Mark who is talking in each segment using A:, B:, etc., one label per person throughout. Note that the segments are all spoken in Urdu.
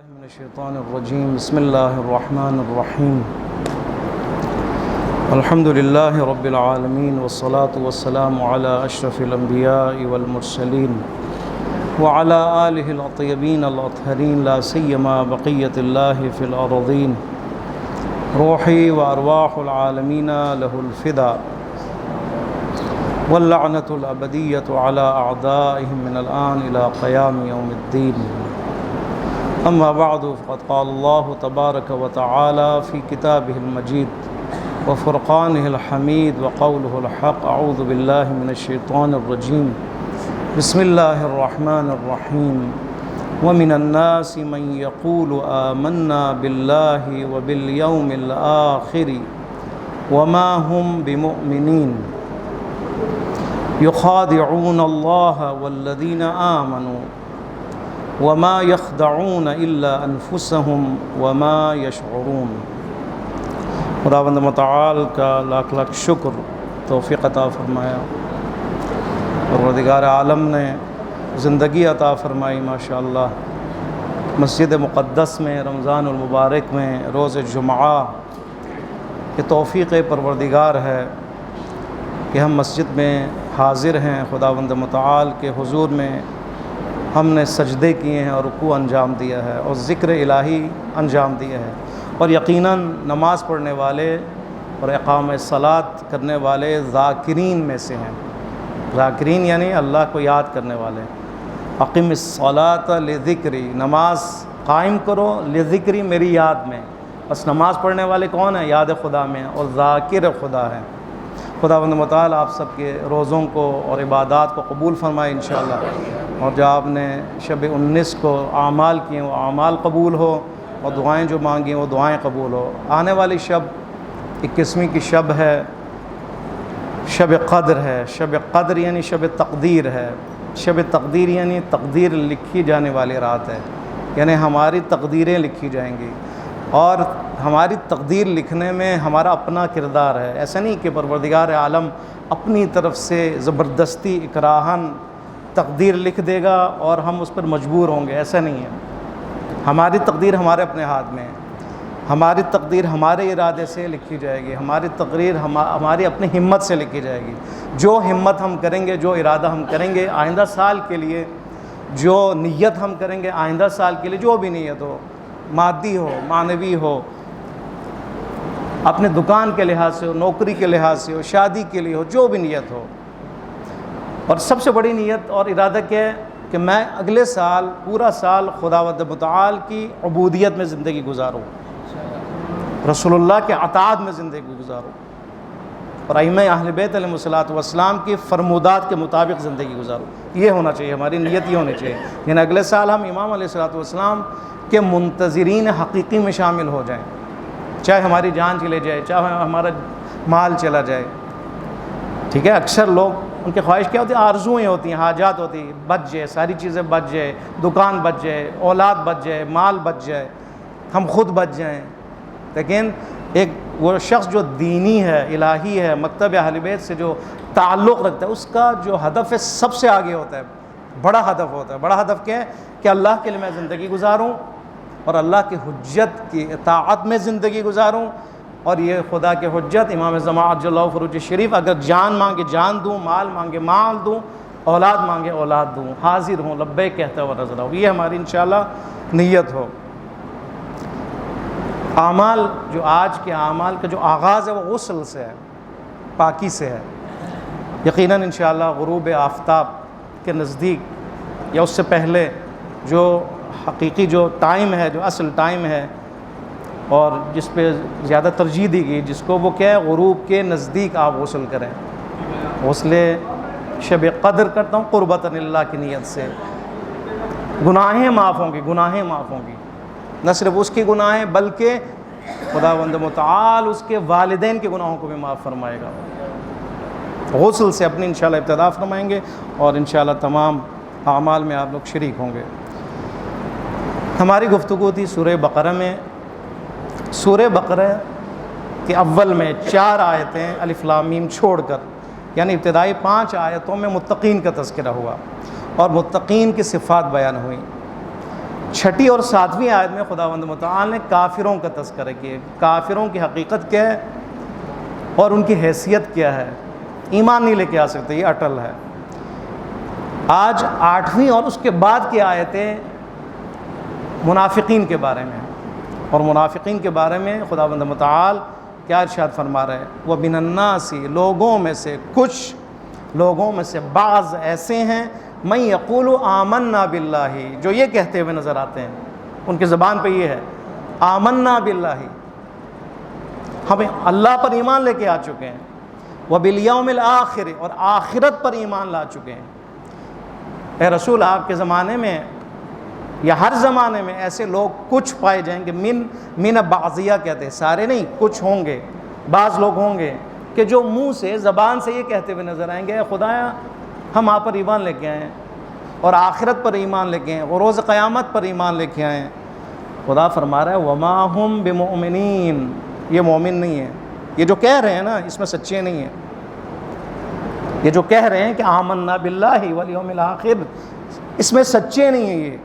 A: من الشیطان الرجیم بسم اللہ الرحمن الرحیم الحمد للہ رب العالمین والصلاة والسلام علی اشرف الانبیاء والمرسلین وعلی آلہ الطیبین الاطہرین لا سیما بقیت اللہ فی الارضین روحی وارواح العالمین لہ الفدا واللعنۃ الابدیۃ علی اعدائہم من الآن الى قیام یوم الدین اما بعد فقد قال الله تبارك وتعالى في كتابه المجيد وفرقانه الحميد وقوله الحق اعوذ بالله من الشيطان الرجيم بسم الله الرحمن الرحيم ومن الناس من يقول آمنا بالله وباليوم الآخر وما هم بمؤمنين يخادعون الله والذين آمنوا وما يخدعون الا انفسهم وما يشعرون۔ خداوند متعال کا لاکھ لاکھ شکر، توفیق عطا فرمایا، پروردگار عالم نے زندگی عطا فرمائی ماشاءاللہ۔ مسجد مقدس میں رمضان المبارک میں روز جمعہ یہ توفیق پروردگار ہے کہ ہم مسجد میں حاضر ہیں، خداوند متعال کے حضور میں ہم نے سجدے کیے ہیں اور رکوع انجام دیا ہے اور ذکر الہی انجام دیا ہے، اور یقیناً نماز پڑھنے والے اور اقامہ صلاۃ کرنے والے ذاکرین میں سے ہیں۔ ذاکرین یعنی اللہ کو یاد کرنے والے۔ اقم الصلاۃ لذکری، نماز قائم کرو لذکری، میری یاد میں۔ بس نماز پڑھنے والے کون ہیں؟ یاد خدا میں، اور ذاکر خدا ہیں۔ خداوند متعال آپ سب کے روزوں کو اور عبادات کو قبول فرمائے انشاءاللہ، اور جو آپ نے شب 19 کو اعمال کیے وہ اعمال قبول ہو، اور دعائیں جو مانگیں وہ دعائیں قبول ہو۔ آنے والی شب 21ویں کی شب ہے، شب قدر ہے۔ شب قدر یعنی شب تقدیر ہے۔ شب تقدیر یعنی تقدیر لکھی جانے والی رات ہے، یعنی ہماری تقدیریں لکھی جائیں گی، اور ہماری تقدیر لکھنے میں ہمارا اپنا کردار ہے۔ ایسا نہیں کہ پروردگار عالم اپنی طرف سے زبردستی اکراہن تقدیر لکھ دے گا اور ہم اس پر مجبور ہوں گے، ایسا نہیں ہے۔ ہماری تقدیر ہمارے اپنے ہاتھ میں ہے، ہماری تقدیر ہمارے ارادے سے لکھی جائے گی، ہماری تقدیر ہماری اپنی ہمت سے لکھی جائے گی۔ جو ہمت ہم کریں گے، جو ارادہ ہم کریں گے آئندہ سال کے لیے، جو نیت ہم کریں گے آئندہ سال کے لیے، جو بھی نیت ہو، مادی ہو، معنوی ہو، اپنے دکان کے لحاظ سے ہو، نوکری کے لحاظ سے ہو، شادی کے لیے ہو، جو بھی نیت ہو، اور سب سے بڑی نیت اور ارادہ کیا ہے کہ میں اگلے سال پورا سال خداوند متعال کی عبودیت میں زندگی گزاروں، رسول اللہ کے اطاعت میں زندگی گزاروں، اور ائمہ اہل بیت علیہم الصلوۃ والسلام کی فرمودات کے مطابق زندگی گزاروں۔ یہ ہونا چاہیے، ہماری نیت یہ ہونی چاہیے، یعنی اگلے سال ہم امام علیہ الصلوۃ والسلام کے منتظرین حقیقی میں شامل ہو جائیں، چاہے ہماری جان چلے جائے، چاہے ہمارا مال چلا جائے۔ ٹھیک ہے، اکثر لوگ ان کی خواہش کیا ہوتی ہے؟ آرزوئیں ہوتی ہیں، حاجات ہوتی ہیں، بچ جائے، ساری چیزیں بچ جائے، دکان بچ جائے، اولاد بچ جائے، مال بچ جائے، ہم خود بچ جائیں۔ لیکن ایک وہ شخص جو دینی ہے، الہی ہے، مکتب اہل بیت سے جو تعلق رکھتا ہے، اس کا جو ہدف ہے سب سے آگے ہوتا ہے، بڑا ہدف ہوتا ہے۔ بڑا ہدف کیا ہے؟ کہ اللہ کے لیے میں زندگی گزاروں اور اللہ کی حجت کی اطاعت میں زندگی گزاروں، اور یہ خدا کے حجت امام زمان عجل اللہ فروج شریف، اگر جان مانگے جان دوں، مال مانگے مال دوں، اولاد مانگے اولاد دوں، حاضر ہوں لبیک کہتا ہوا نظر آؤں۔ یہ ہماری انشاءاللہ نیت ہو۔ اعمال، جو آج کے اعمال کا جو آغاز ہے وہ غسل سے ہے، پاکی سے ہے۔ یقیناً انشاءاللہ غروب آفتاب کے نزدیک یا اس سے پہلے جو حقیقی جو ٹائم ہے، جو اصل ٹائم ہے، اور جس پہ زیادہ ترجیح دی گئی، جس کو وہ کیا ہے، غروب کے نزدیک آپ غسل کریں۔ غسل شب قدر کرتا ہوں قربتاً اللہ کی نیت سے، گناہیں معاف ہوں گی، گناہیں معاف ہوں گی، نہ صرف اس کی گناہیں بلکہ خداوند متعال اس کے والدین کے گناہوں کو بھی معاف فرمائے گا۔ غسل سے اپنی انشاءاللہ ابتدا فرمائیں گے، اور انشاءاللہ تمام اعمال میں آپ لوگ شریک ہوں گے۔ ہماری گفتگو تھی سورہ بقرہ میں۔ سورہ بقرہ کے اول میں 4 آیتیں الف لام میم چھوڑ کر، یعنی ابتدائی 5 آیتوں میں متقین کا تذکرہ ہوا اور متقین کی صفات بیان ہوئیں۔ چھٹی اور ساتویں آیت میں خداوند متعال نے کافروں کا تذکرہ کیا، کافروں کی حقیقت کیا ہے اور ان کی حیثیت کیا ہے، ایمان نہیں لے کے آ سکتے، یہ اٹل ہے۔ آج 8ویں اور اس کے بعد کی آیتیں منافقین کے بارے میں، اور منافقین کے بارے میں خداوند متعال کیا ارشاد فرما رہے ہیں، وَمِنَ النَّاسِ، لوگوں میں سے کچھ، لوگوں میں سے بعض ایسے ہیں، مَن یقول آمنا باللہ، جو یہ کہتے ہوئے نظر آتے ہیں، ان کی زبان پہ یہ ہے آمنا باللہ، ہمیں اللہ پر ایمان لے کے آ چکے ہیں، وبالیوم الآخر، اور آخرت پر ایمان لا چکے ہیں۔ اے رسول، آپ کے زمانے میں یا ہر زمانے میں ایسے لوگ کچھ پائے جائیں گے، من بعضیہ کہتے ہیں، سارے نہیں، کچھ ہوں گے، بعض لوگ ہوں گے کہ جو منہ سے، زبان سے یہ کہتے ہوئے نظر آئیں گے، اے خدایا ہم آپ پر ایمان لے کے آئے ہیں اور آخرت پر ایمان لے کے آئے ہیں اور روز قیامت پر ایمان لے کے آئے ہیں۔ خدا فرما رہا ہے وما ہم بمؤمنین، یہ مومن نہیں ہے، یہ جو کہہ رہے ہیں نا اس میں سچے نہیں ہیں، یہ جو کہہ رہے ہیں کہ آمنا باللہ والیوم الآخر، اس میں سچے نہیں ہیں، یہ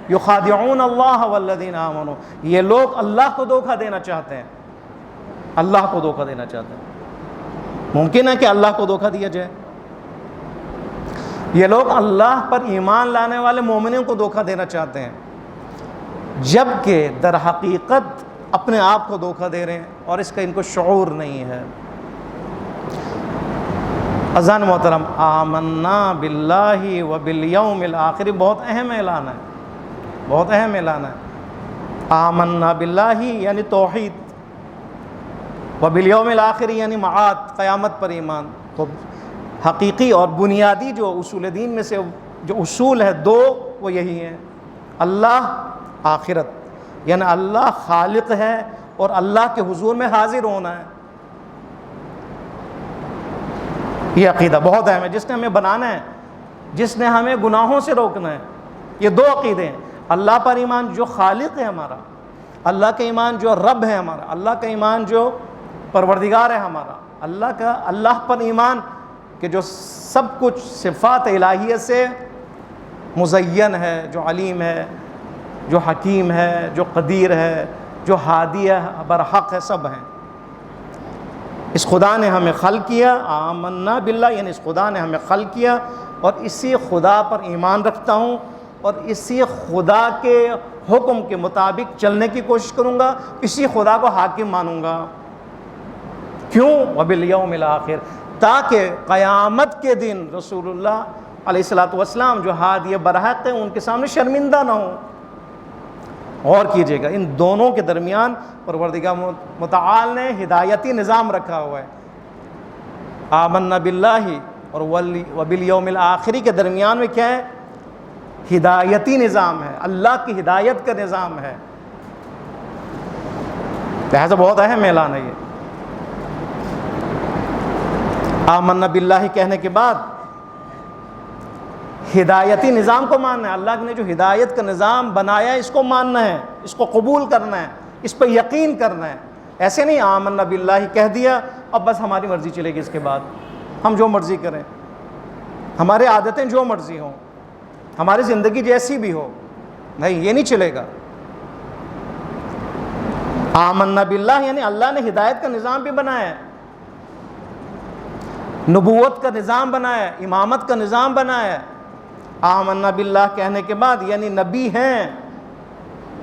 A: یخادعون اللہ والذین آمنوا، یہ لوگ اللہ کو دھوکہ دینا چاہتے ہیں، اللہ کو دھوکہ دینا چاہتے ہیں۔ ممکن ہے کہ اللہ کو دھوکہ دیا جائے، یہ لوگ اللہ پر ایمان لانے والے مومنوں کو دھوکہ دینا چاہتے ہیں، جبکہ در حقیقت اپنے آپ کو دھوکہ دے رہے ہیں اور اس کا ان کو شعور نہیں ہے۔ اذان محترم، آمنا باللہ وبالیوم الآخر بہت اہم اعلان ہے، بہت اہم اعلان ہے۔ آمنا باللہ یعنی توحید، وبالیوم الآخر یعنی معاد، قیامت پر ایمان۔ تو حقیقی اور بنیادی جو اصول دین میں سے جو اصول ہے دو، وہ یہی ہیں، اللہ، آخرت، یعنی اللہ خالق ہے اور اللہ کے حضور میں حاضر ہونا ہے۔ یہ عقیدہ بہت اہم ہے، جس نے ہمیں بنانا ہے، جس نے ہمیں گناہوں سے روکنا ہے۔ یہ دو عقیدے ہیں، اللہ پر ایمان جو خالق ہے ہمارا، اللہ کا ایمان جو رب ہے ہمارا، اللہ کا ایمان جو پروردگار ہے ہمارا، اللہ پر ایمان کہ جو سب کچھ صفات الہیہ سے مزین ہے، جو علیم ہے، جو حکیم ہے، جو قدیر ہے، جو ہادی ہے، برحق ہے، سب ہیں۔ اس خدا نے ہمیں خلق کیا، آمنا باللہ یعنی اس خدا نے ہمیں خلق کیا اور اسی خدا پر ایمان رکھتا ہوں اور اسی خدا کے حکم کے مطابق چلنے کی کوشش کروں گا، اسی خدا کو حاکم مانوں گا۔ کیوں؟ وبالیوم الآخر، تاکہ قیامت کے دن رسول اللہ علیہ السلام جو ہادی برحق ہیں ان کے سامنے شرمندہ نہ ہوں۔ غور کیجئے گا، ان دونوں کے درمیان پروردگار متعال نے ہدایتی نظام رکھا ہوا ہے۔ آمنا باللہ اور وبالیوم الآخر کے درمیان میں کیا ہے؟ ہدایتی نظام ہے، اللہ کی ہدایت کا نظام ہے۔ لہذا بہت اہم اعلان ہے یہ۔ آمنا باللہ کہنے کے بعد ہدایتی نظام کو ماننا ہے، اللہ نے جو ہدایت کا نظام بنایا ہے اس کو ماننا ہے، اس کو قبول کرنا ہے، اس پہ یقین کرنا ہے۔ ایسے نہیں آمنا باللہ کہہ دیا اب بس ہماری مرضی چلے گی، اس کے بعد ہم جو مرضی کریں، ہمارے عادتیں جو مرضی ہوں، ہماری زندگی جیسی بھی ہو، نہیں، یہ نہیں چلے گا۔ آمنا باللہ یعنی اللہ نے ہدایت کا نظام بھی بنایا ہے، نبوت کا نظام بنایا ہے، امامت کا نظام بنایا ہے۔ آمنا باللہ کہنے کے بعد یعنی نبی ہیں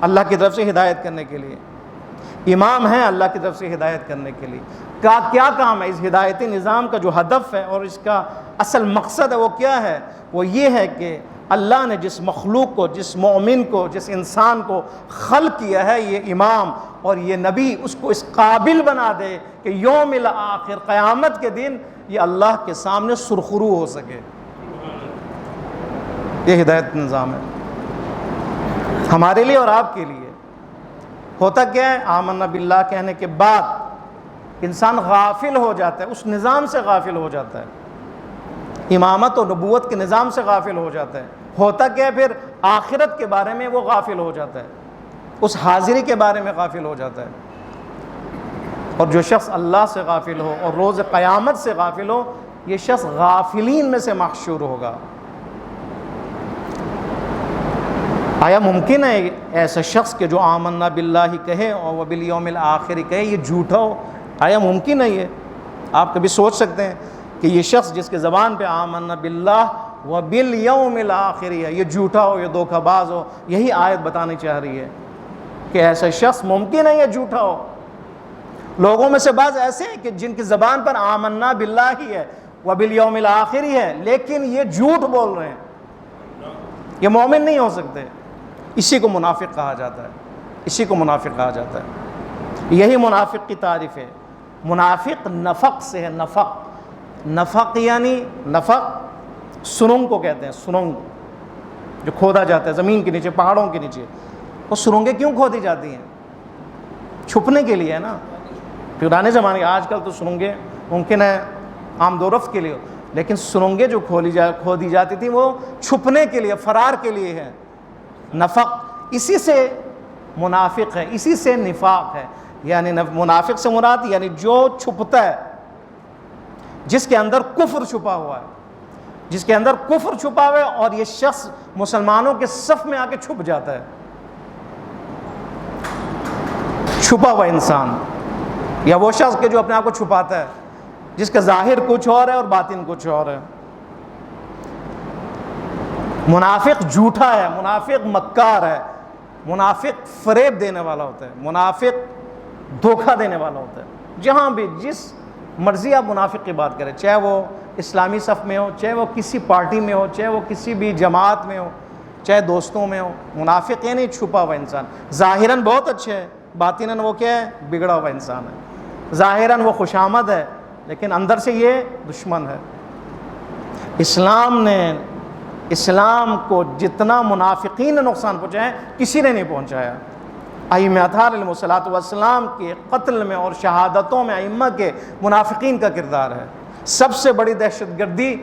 A: اللہ کی طرف سے ہدایت کرنے کے لیے، امام ہیں اللہ کی طرف سے ہدایت کرنے کے لیے۔ کیا کام ہے اس ہدایتی نظام کا؟ جو ہدف ہے اور اس کا اصل مقصد ہے وہ کیا ہے؟ وہ یہ ہے کہ اللہ نے جس مخلوق کو، جس مومن کو، جس انسان کو خلق کیا ہے، یہ امام اور یہ نبی، اس کو اس قابل بنا دے کہ یوم الآخر، قیامت کے دن، یہ اللہ کے سامنے سرخرو ہو سکے۔ یہ ہدایت نظام ہے ہمارے لیے اور آپ کے لیے۔ ہوتا کیا ہے؟ آمنا باللہ کہنے کے بعد انسان غافل ہو جاتا ہے، اس نظام سے غافل ہو جاتا ہے، امامت اور نبوت کے نظام سے غافل ہو جاتا ہے۔ ہوتا کیا ہے پھر؟ آخرت کے بارے میں وہ غافل ہو جاتا ہے، اس حاضری کے بارے میں غافل ہو جاتا ہے۔ اور جو شخص اللہ سے غافل ہو اور روز قیامت سے غافل ہو، یہ شخص غافلین میں سے محشور ہوگا۔ آیا ممکن ہے ایسا شخص کہ جو آمنا باللہ کہے اور وبالیوم الآخر کہے یہ جھوٹا ہو؟ آیا ممکن ہے یہ؟ آپ کبھی سوچ سکتے ہیں کہ یہ شخص جس کے زبان پہ آمنا باللہ وبالیوم الآخر ہے یہ جھوٹا ہو، یہ دھوکہ باز ہو؟ یہی آیت بتانے چاہ رہی ہے کہ ایسا شخص ممکن ہے یہ جھوٹا ہو۔ لوگوں میں سے بعض ایسے ہیں کہ جن کی زبان پر آمنا باللہ ہی ہے وبالیوم الآخر ہی ہے، لیکن یہ جھوٹ بول رہے ہیں، یہ مومن نہیں ہو سکتے۔ اسی کو منافق کہا جاتا ہے، اسی کو منافق کہا جاتا ہے۔ یہی منافق کی تعریف ہے۔ منافق نفق سے ہے، نفق، نفق یعنی نفق سرنگ کو کہتے ہیں، سرنگ جو کھودا جاتا ہے زمین کے نیچے، پہاڑوں کے نیچے۔ وہ سرنگیں کیوں کھودی جاتی ہیں؟ چھپنے کے لیے ہے نا۔ پرانے زمانے، آج کل تو سرنگیں ممکن ہے عام دو رفت کے لیے، لیکن سرنگیں جو کھودی جاتی تھیں وہ چھپنے کے لیے، فرار کے لیے ہے۔ نفق اسی سے منافق ہے، اسی سے نفاق ہے۔ یعنی منافق سے مراد یعنی جو چھپتا ہے، جس کے اندر کفر چھپا ہوا ہے، جس کے اندر کفر چھپا ہوا ہے، اور یہ شخص مسلمانوں کے صف میں آ کے چھپ جاتا ہے۔ چھپا ہوا انسان یا وہ شخص کہ جو اپنے آپ کو چھپاتا ہے، جس کا ظاہر کچھ اور ہے اور باطن کچھ اور ہے۔ منافق جھوٹا ہے، منافق مکار ہے، منافق فریب دینے والا ہوتا ہے، منافق دھوکہ دینے والا ہوتا ہے۔ جہاں بھی جس مرضی آپ منافق کی بات کریں، چاہے وہ اسلامی صف میں ہو، چاہے وہ کسی پارٹی میں ہو، چاہے وہ کسی بھی جماعت میں ہو، چاہے دوستوں میں ہو، منافق یہ نہیں چھپا ہوا انسان۔ ظاہراً بہت اچھے ہے، باطناً وہ کیا ہے؟ بگڑا ہوا انسان ہے۔ ظاہراً وہ خوشامد ہے، لیکن اندر سے یہ دشمن ہے۔ اسلام کو جتنا منافقین نے نقصان پہنچایا کسی نے نہیں پہنچایا۔ ائمہ اطہار علیہ الصلوۃ والسلام کے قتل میں اور شہادتوں میں ائمہ کے منافقین کا کردار ہے۔ سب سے بڑی دہشت گردی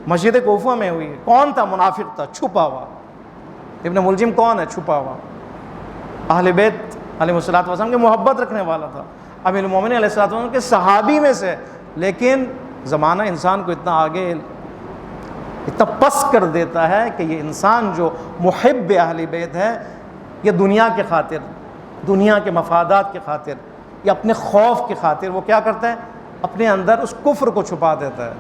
A: مسجد کوفہ میں ہوئی ہے۔ کون تھا؟ منافق تھا، چھپا ہوا۔ ابن ملجم کون ہے؟ چھپا ہوا۔ اہل بیت علیہ الصلوۃ والسلام کے محبت رکھنے والا تھا، امیر المومنین علیہ الصلوۃ والسلام کے صحابی میں سے، لیکن زمانہ انسان کو اتنا آگے، اتنا پس کر دیتا ہے کہ یہ انسان جو محب اہل بیت ہے، یہ دنیا کے خاطر، دنیا کے مفادات کے خاطر یا اپنے خوف کی خاطر وہ کیا کرتا ہے؟ اپنے اندر اس کفر کو چھپا دیتا ہے۔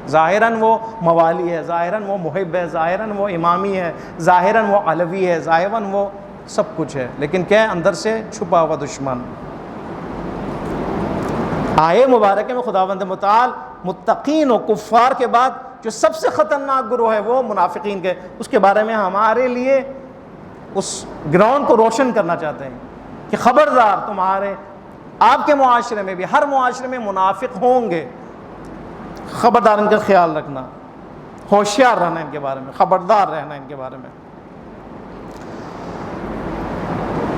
A: ظاہراً وہ موالی ہے، ظاہراً وہ محب ہے، ظاہراً وہ امامی ہے، ظاہراً وہ علوی ہے، ظاہراً وہ سب کچھ ہے، لیکن کیا ہے؟ اندر سے چھپا ہوا دشمن۔ آیے مبارکہ میں خداوند متعال متقین و کفار کے بعد جو سب سے خطرناک گروہ ہے وہ منافقین کے، اس کے بارے میں ہمارے لیے اس گراؤنڈ کو روشن کرنا چاہتے ہیں کہ خبردار، تمہارے آپ کے معاشرے میں بھی، ہر معاشرے میں منافق ہوں گے، خبردار ان کا خیال رکھنا، ہوشیار رہنا ان کے بارے میں، خبردار رہنا ان کے بارے میں۔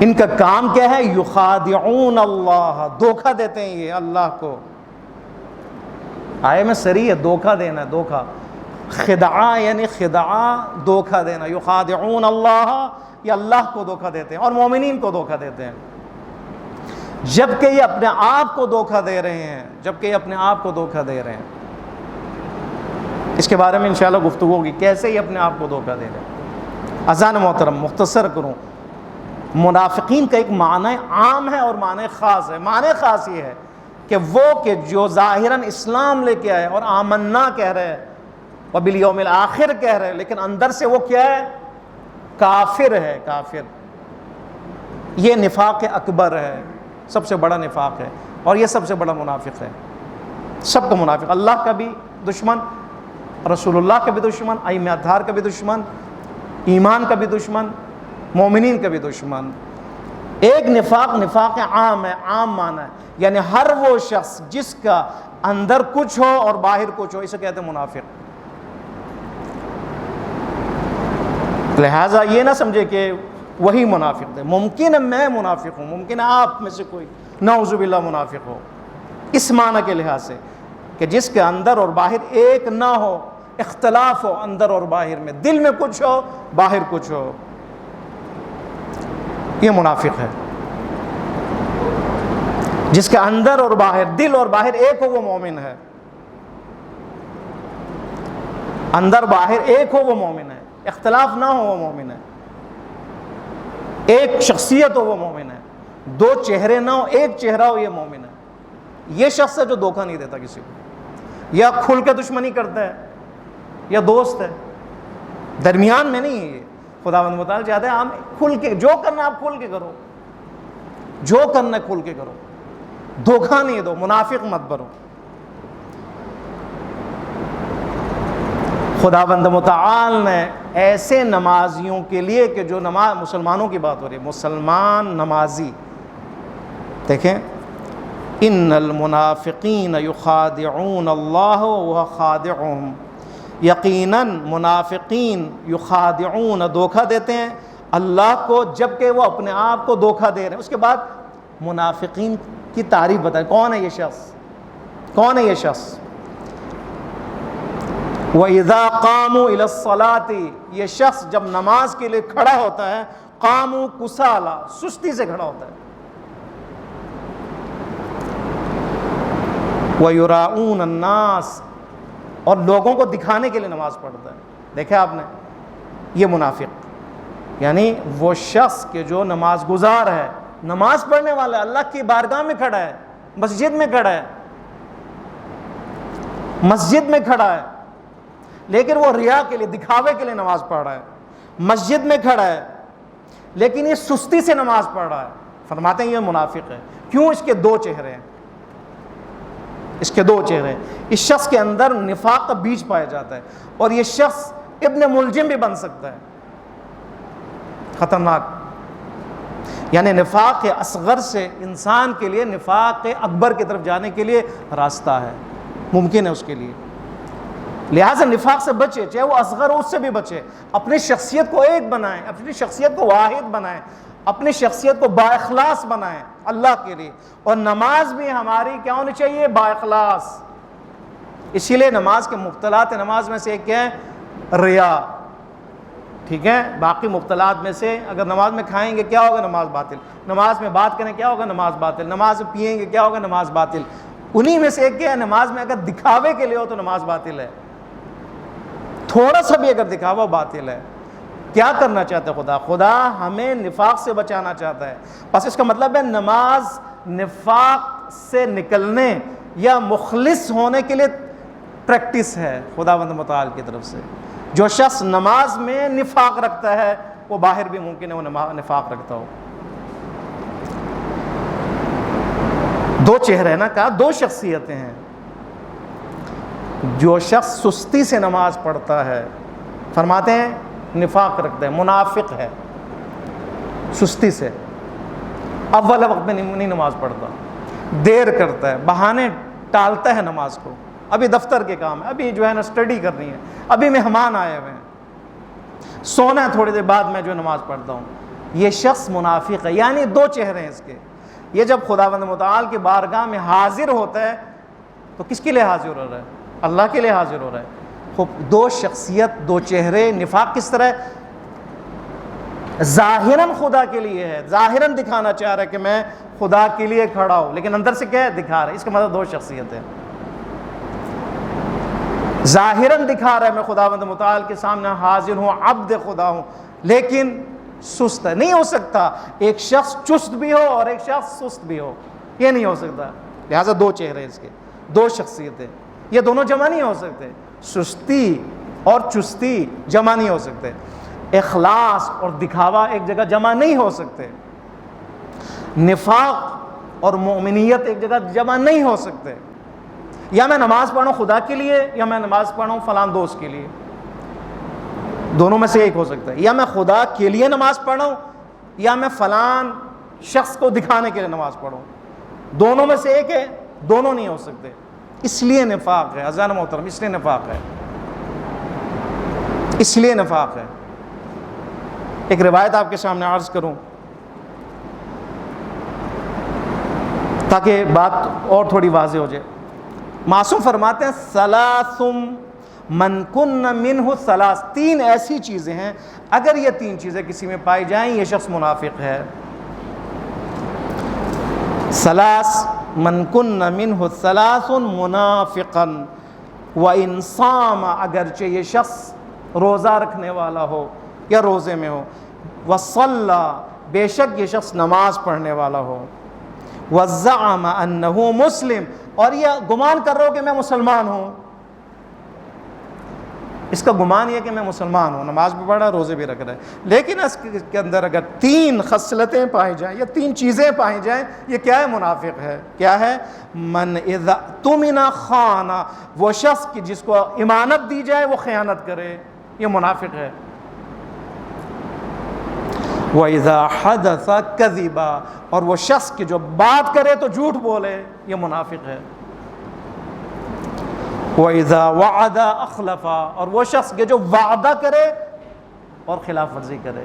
A: ان کا کام کیا ہے؟ یخادعون اللہ، دھوکہ دیتے ہیں یہ اللہ کو۔ آئے میں صریح ہے، دھوکہ دینا ہے، دھوکہ۔ خدعہ یعنی خدعہ، دھوکہ دینا۔ یخادعون اللہ، یہ اللہ کو دھوکہ دیتے ہیں اور مومنین کو دھوکہ دیتے ہیں، جبکہ یہ اپنے آپ کو دھوکہ دے رہے ہیں، جبکہ یہ اپنے آپ کو دھوکہ دے رہے ہیں۔ اس کے بارے میں انشاءاللہ گفتگو ہوگی، کیسے یہ اپنے آپ کو دھوکہ دے رہے ہیں۔ اذان محترم مختصر کروں، منافقین کا ایک معنی عام ہے اور معنی خاص ہے۔ معنی خاص یہ ہے کہ وہ کہ جو ظاہراً اسلام لے کے آئے اور آمنا کہہ رہے ہیں، وبالیوم الآخر کہہ رہے ہیں، لیکن اندر سے وہ کیا ہے؟ کافر ہے، کافر۔ یہ نفاق اکبر ہے، سب سے بڑا نفاق ہے، اور یہ سب سے بڑا منافق ہے۔ سب کا منافق، اللہ کا بھی دشمن، رسول اللہ کا بھی دشمن، ائمہ اطہار کا بھی دشمن، ایمان کا بھی دشمن، مومنین کا بھی دشمن۔ ایک نفاق، نفاق عام ہے، عام معنی ہے، یعنی ہر وہ شخص جس کا اندر کچھ ہو اور باہر کچھ ہو، اسے کہتے ہیں منافق۔ لہٰذا یہ نہ سمجھے کہ وہی منافق ہے۔ ممکن ہے میں منافق ہوں، ممکن ہے آپ میں سے کوئی نعوذ باللہ منافق ہو، اس معنی کے لحاظ سے کہ جس کے اندر اور باہر ایک نہ ہو، اختلاف ہو اندر اور باہر میں، دل میں کچھ ہو باہر کچھ ہو، یہ منافق ہے۔ جس کے اندر اور باہر، دل اور باہر ایک ہو وہ مومن ہے، اندر باہر ایک ہو وہ مومن ہے، اختلاف نہ ہو وہ مومن ہے۔ ایک شخصیت ہو وہ مومن ہے، دو چہرے نہ ہو، ایک چہرہ ہو یہ مومن ہے۔ یہ شخص ہے جو دھوکہ نہیں دیتا کسی کو، یا کھل کے دشمنی کرتا ہے یا دوست ہے، درمیان میں نہیں ہے یہ۔ خداوند متعال چاہتے ہیں ہم کھل کے، جو کرنا آپ کھل کے کرو، جو کرنا کھل کے کرو، دھوکہ نہیں دو، منافق مت بنو۔ خداوند متعال نے ایسے نمازیوں کے لیے کہ جو نماز، مسلمانوں کی بات ہو رہی ہے، مسلمان نمازی، دیکھیں ان المنافقین یخادعون اللہ وہو خادعهم، یقیناً منافقین یخادعون دھوکہ دیتے ہیں اللہ کو جبکہ وہ اپنے آپ کو دھوکہ دے رہے ہیں۔ اس کے بعد منافقین کی تعریف بتائیں، کون ہے یہ شخص، کون ہے یہ شخص؟ وَإِذَا قَامُوا إِلَى الصَّلَاةِ، یہ شخص جب نماز کے لیے کھڑا ہوتا ہے، قاموا کسالا، سستی سے کھڑا ہوتا ہے، وَيُرَاؤُونَ النَّاسَ، اور لوگوں کو دکھانے کے لیے نماز پڑھتا ہے۔ دیکھا آپ نے، یہ منافق یعنی وہ شخص کہ جو نماز گزار ہے، نماز پڑھنے والا، اللہ کی بارگاہ میں کھڑا ہے، مسجد میں کھڑا ہے، مسجد میں کھڑا ہے، لیکن وہ ریا کے لیے، دکھاوے کے لیے نماز پڑھ رہا ہے، مسجد میں کھڑا ہے لیکن یہ سستی سے نماز پڑھ رہا ہے۔ فرماتے ہیں یہ منافق ہے۔ کیوں؟ اس کے دو چہرے ہیں، اس کے دو چہرے ہیں۔ اس شخص کے اندر نفاق کا بیج پایا جاتا ہے، اور یہ شخص ابن ملجم بھی بن سکتا ہے، خطرناک۔ یعنی نفاق اصغر سے انسان کے لیے نفاق اکبر کی طرف جانے کے لیے راستہ ہے، ممکن ہے اس کے لیے۔ لہٰذا نفاق سے بچے، چاہے وہ اصغر ہو اس سے بھی بچے، اپنی شخصیت کو ایک بنائیں، اپنی شخصیت کو واحد بنائیں، اپنی شخصیت کو با اخلاص بنائیں اللہ کے لیے۔ اور نماز بھی ہماری کیا ہونی چاہیے؟ با اخلاص۔ اسی لیے نماز کے مبطلات نماز میں سے ایک کیا ہے؟ ریا، ٹھیک ہے؟ باقی مبطلات میں سے اگر نماز میں کھائیں گے کیا ہوگا؟ نماز باطل۔ نماز میں بات کریں کیا ہوگا؟ نماز باطل۔ نماز میں پیئیں گے کیا ہوگا؟ نماز باطل۔ انہی میں سے ایک کیا ہے؟ نماز میں اگر دکھاوے کے لیے ہو تو نماز باطل ہے، تھوڑا سا بھی اگر دکھاوا باطل ہے۔ کیا کرنا چاہتا ہے خدا؟ خدا ہمیں نفاق سے بچانا چاہتا ہے۔ بس اس کا مطلب ہے نماز نفاق سے نکلنے یا مخلص ہونے کے لیے پریکٹس ہے خداوند متعال کی طرف سے۔ جو شخص نماز میں نفاق رکھتا ہے وہ باہر بھی ممکن ہے وہ نفاق رکھتا ہو۔ دو چہرے نا، کہا دو شخصیتیں ہیں۔ جو شخص سستی سے نماز پڑھتا ہے، فرماتے ہیں نفاق رکھتا ہے، منافق ہے، سستی سے، اول وقت میں نہیں نماز پڑھتا، دیر کرتا ہے، بہانے ٹالتا ہے نماز کو، ابھی دفتر کے کام ہے، ابھی جو ہے نا اسٹڈی کرنی ہے، ابھی مہمان آئے ہوئے ہیں، سونا ہے تھوڑی دیر بعد میں جو نماز پڑھتا ہوں۔ یہ شخص منافق ہے، یعنی دو چہرے ہیں اس کے۔ یہ جب خداوند متعال کی بارگاہ میں حاضر ہوتا ہے تو کس کے لیے حاضر ہو رہا ہے؟ اللہ کے لیے حاضر ہو رہا ہے۔ خوب دو شخصیت، دو چہرے۔ نفاق کس طرح ہے؟ ظاہراً خدا کے لیے ہے، ظاہراً دکھانا چاہ رہا ہے کہ میں خدا کے لیے کھڑا ہوں، لیکن اندر سے کیا ہے؟ دکھا رہا ہے۔ اس کا مطلب دو شخصیت ہے۔ ظاہراً دکھا رہا ہے میں خداوند متعال کے سامنے حاضر ہوں، عبد خدا ہوں، لیکن سست ہے۔ نہیں ہو سکتا ایک شخص چست بھی ہو اور ایک شخص سست بھی ہو، یہ نہیں ہو سکتا۔ لہٰذا دو چہرے اس کے، دو شخصیتیں، یہ دونوں جمع نہیں ہو سکتے۔ سستی اور چستی جمع نہیں ہو سکتے، اخلاص اور دکھاوا ایک جگہ جمع نہیں ہو سکتے، نفاق اور مومنیت ایک جگہ جمع نہیں ہو سکتے۔ یا میں نماز پڑھوں خدا کے لیے، یا میں نماز پڑھوں فلان دوست کے لیے، دونوں میں سے ایک ہو سکتا ہے۔ یا میں خدا کے لیے نماز پڑھوں، یا میں فلان شخص کو دکھانے کے لیے نماز پڑھوں، دونوں میں سے ایک ہے، دونوں نہیں ہو سکتے۔ اس لیے نفاق ہے عزیزان محترم، اس لیے نفاق ہے، اس لیے نفاق ہے۔ ایک روایت آپ کے سامنے عرض کروں تاکہ بات اور تھوڑی واضح ہو جائے۔ معصوم فرماتے ہیں ثلاث من کن منہ ثلاث، تین ایسی چیزیں ہیں اگر یہ تین چیزیں کسی میں پائی جائیں یہ شخص منافق ہے۔ ثلاث من کن منہ ثلاث منافقا وان صام، اگرچہ یہ شخص روزہ رکھنے والا ہو یا روزے میں ہو، وصلی، بے شک یہ شخص نماز پڑھنے والا ہو، وَزَّعَمَ أَنَّهُ مسلم، اور یہ گمان کر رہا ہو کہ میں مسلمان ہوں، اس کا گمان یہ کہ میں مسلمان ہوں، نماز بھی پڑھ رہا ہے، روزے بھی رکھ رہا ہے، لیکن اس کے اندر اگر 3 خصلتیں پائی جائیں یا 3 چیزیں پائی جائیں، یہ کیا ہے؟ منافق ہے۔ کیا ہے؟ من اذا اؤتمن خان، وہ شخص کی جس کو امانت دی جائے وہ خیانت کرے، یہ منافق ہے۔ وَإِذَا حَدَثَ كَذِبَ، اور وہ شخص کی جو بات کرے تو جھوٹ بولے، یہ منافق ہے۔ وَإِذَا وَعَدَ أَخْلَفَ، اور وہ شخص کے جو وعدہ کرے اور خلاف ورزی کرے۔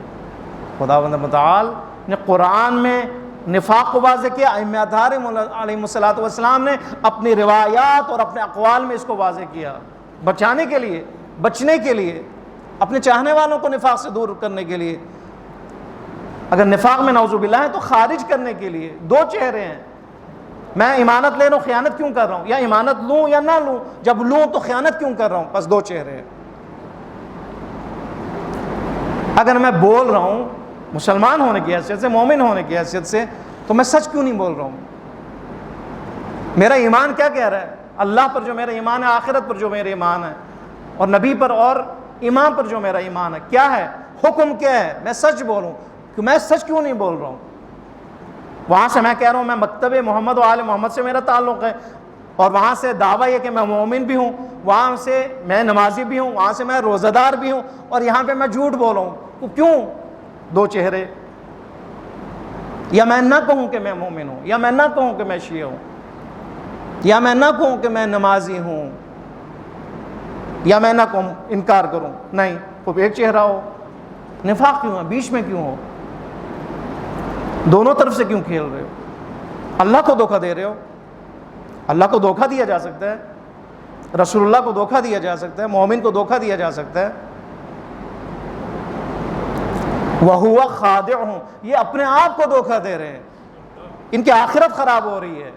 A: خداوند متعال نے قرآن میں نفاق کو واضح کیا، ائمہ اطہار علیہ الصلوۃ والسلام نے اپنی روایات اور اپنے اقوال میں اس کو واضح کیا، بچانے کے لیے، بچنے کے لیے، اپنے چاہنے والوں کو نفاق سے دور کرنے کے لیے۔ اگر نفاق میں نعوذ باللہ ہے تو خارج کرنے کے لیے۔ 2 چہرے ہیں، میں امانت لے رہا ہوں، خیانت کیوں کر رہا ہوں؟ یا امانت لوں یا نہ لوں، جب لوں تو خیانت کیوں کر رہا ہوں؟ بس 2 چہرے ہیں۔ اگر میں بول رہا ہوں مسلمان ہونے کی حیثیت سے، مومن ہونے کی حیثیت سے، تو میں سچ کیوں نہیں بول رہا ہوں؟ میرا ایمان کیا کہہ رہا ہے؟ اللہ پر جو میرا ایمان ہے، آخرت پر جو میرا ایمان ہے، اور نبی پر اور امام پر جو میرا ایمان ہے، کیا ہے؟ حکم کیا ہے؟ میں سچ بولوں، کہ میں سچ کیوں نہیں بول رہا ہوں؟ وہاں سے میں کہہ رہا ہوں میں مکتب محمد و آل محمد سے میرا تعلق ہے، اور وہاں سے دعویٰ یہ کہ میں مومن بھی ہوں، وہاں سے میں نمازی بھی ہوں، وہاں سے میں روزہ دار بھی ہوں، اور یہاں پہ میں جھوٹ بول رہا ہوں، کیوں؟ 2 چہرے۔ یا میں نہ کہوں کہ میں مومن ہوں، یا میں نہ کہوں کہ میں شیعہ ہوں، یا میں نہ کہوں کہ میں نمازی ہوں، یا میں نہ کہوں، انکار کروں، نہیں، وہ ایک چہرہ ہو۔ نفاق کیوں ہے؟ بیچ میں کیوں ہو؟ دونوں طرف سے کیوں کھیل رہے ہو؟ اللہ کو دھوکہ دے رہے ہو۔ اللہ کو دھوکہ دیا جا سکتا ہے، رسول اللہ کو دھوکہ دیا جا سکتا ہے، مومن کو دھوکہ دیا جا سکتا ہے۔ وَهُوَ خَادِعُهُمْ، یہ اپنے آپ کو دھوکہ دے رہے ہیں، ان کی آخرت خراب ہو رہی ہے،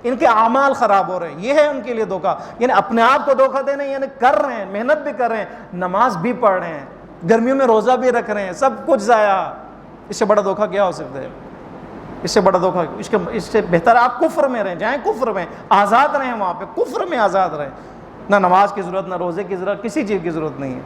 A: ان کے اعمال خراب ہو رہے ہیں، یہ ہے ان کے لیے دھوکہ، یعنی اپنے آپ کو دھوکہ دینا، یعنی کر رہے ہیں، محنت بھی کر رہے ہیں، نماز بھی پڑھ رہے ہیں، گرمیوں میں روزہ بھی رکھ رہے ہیں، سب کچھ ضائع۔ اس سے بڑا دھوکہ کیا ہو سکتا ہے؟ اس سے بڑا دھوکہ، اس سے بہتر آپ کفر میں رہیں، جائیں کفر میں، آزاد رہیں، وہاں پہ کفر میں آزاد رہیں، نہ نماز کی ضرورت، نہ روزے کی ضرورت، کسی چیز کی ضرورت نہیں ہے،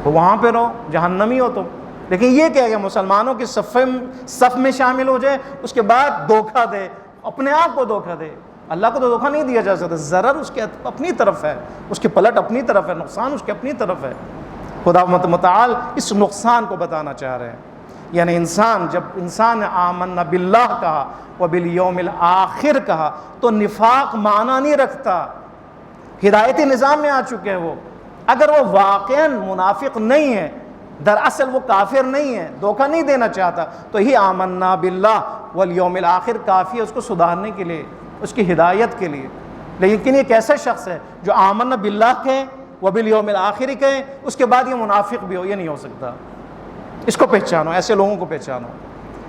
A: تو وہاں پہ رہو، جہنمی ہو تم۔ لیکن یہ کیا کہ مسلمانوں کی صف میں شامل ہو جائے، اس کے بعد دھوکہ دے، اپنے آپ کو دھوکہ دے۔ اللہ کو تو دھوکہ نہیں دیا جا سکتا، ضرر اس کے اپنی طرف ہے، اس کی پلٹ اپنی طرف ہے، نقصان اس کے اپنی طرف ہے۔ خدا متعال اس نقصان کو بتانا چاہ رہے ہیں، یعنی جب انسان نے آمنا باللہ کہا وبالیوم الآخر کہا تو نفاق معنی نہیں رکھتا، ہدایتی نظام میں آ چکے ہیں وہ۔ اگر وہ واقعاً منافق نہیں ہے، دراصل وہ کافر نہیں ہے، دھوکہ نہیں دینا چاہتا، تو ہی آمنا باللہ والیوم الآخر کافی ہے اس کو سدھارنے کے لیے، اس کی ہدایت کے لیے۔ لیکن یہ کیسا شخص ہے جو آمنا باللہ کہے وبالیوم الآخر کہے، اس کے بعد یہ منافق بھی ہو؟ یہ نہیں ہو سکتا۔ اس کو پہچانو، ایسے لوگوں کو پہچانو،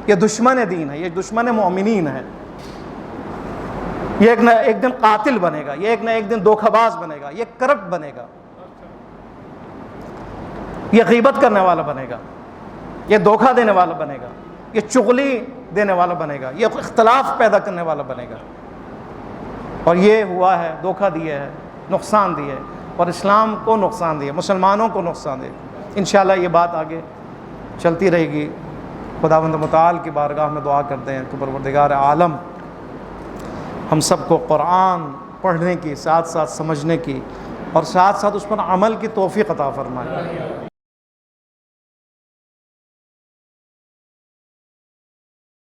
A: یہ دشمن دین ہے، یہ دشمن مومنین ہے، یہ ایک دن قاتل بنے گا، یہ ایک دن دھوکہ باز بنے گا، یہ کرپٹ بنے گا، یہ غیبت کرنے والا بنے گا، یہ دھوکہ دینے والا بنے گا، یہ چغلی دینے والا بنے گا، یہ اختلاف پیدا کرنے والا بنے گا۔ اور یہ ہوا ہے، دھوکہ دیا ہے، نقصان دیا ہے، اور اسلام کو نقصان دیا، مسلمانوں کو نقصان دیا۔ انشاءاللہ یہ بات آگے چلتی رہے گی۔ خداوند متعال کی بارگاہ میں دعا کرتے ہیں کہ پروردگار عالم ہم سب کو قرآن پڑھنے کی، ساتھ ساتھ سمجھنے کی، اور ساتھ ساتھ اس پر عمل کی توفیق عطا فرمائے۔